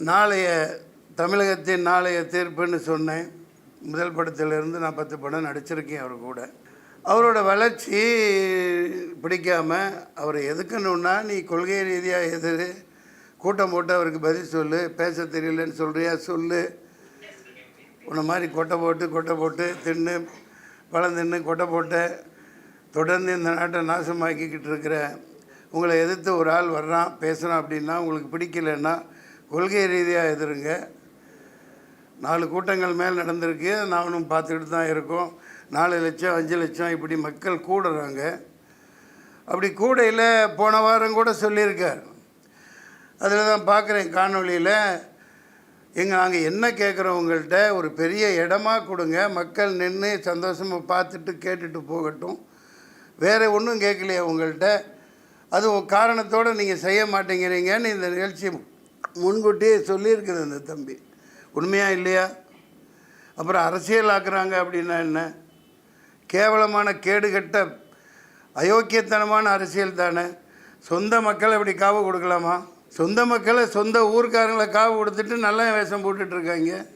நாளைய தமிழகத்தின் நாளைய தீர்ப்புன்னு சொன்னேன். முதல் படத்திலிருந்து நான் 10 படம் நடிச்சிருக்கேன் அவர் கூட. அவரோட வளர்ச்சி பிடிக்காமல் அவரை எதுக்கணுன்னா, நீ கொள்கை ரீதியாக எதிர் கூட்டம் போட்டு அவருக்கு பதில் சொல்லு, பேச தெரியலன்னு சொல்கிறியா சொல்லு, உன்னை மாதிரி கொட்டை போட்டு தின்னு பழம் தின்னு கொட்டை போட்ட தொடர்ந்து இந்த நாட்டை நாசமாக்கிக்கிட்டு இருக்கிற உங்களை எதிர்த்து ஒரு ஆள் வர்றான் பேசுகிறான் அப்படின்னா உங்களுக்கு பிடிக்கலன்னா கொள்கை ரீதியாக எதிருங்க. 4 கூட்டங்கள் மேல் நடந்திருக்கு, நானும் பார்த்துக்கிட்டு தான் இருக்கோம். 4 லட்சம் 5 லட்சம் இப்படி மக்கள் கூடுறாங்க. அப்படி கூடையில் போன வாரம் கூட சொல்லியிருக்கார். அதில் தான் பார்க்குறேன் காணொலியில், நாங்கள் என்ன கேட்குறோம், உங்கள்கிட்ட ஒரு பெரிய இடமா கொடுங்க, மக்கள் நின்று சந்தோஷமாக பார்த்துட்டு கேட்டுட்டு போகட்டும், வேறு ஒன்றும் கேட்கலையா உங்கள்கிட்ட, அது காரணத்தோடு நீங்கள் செய்ய மாட்டேங்கிறீங்கன்னு இந்த நிகழ்ச்சி முன்கூட்டியே சொல்லியிருக்குது அந்த தம்பி. உண்மையாக இல்லையா? அப்புறம் அரசியல் ஆக்குறாங்க அப்படின்னா என்ன? கேவலமான கேடுகட்ட அயோக்கியத்தனமான அரசியல் தானே. சொந்த மக்களை இப்படி காவு கொடுக்கலாமா? சொந்த மக்களை சொந்த ஊர்க்காரங்களை காவு கொடுத்துட்டு நல்ல வேஷம் போட்டுட்ருக்காங்க.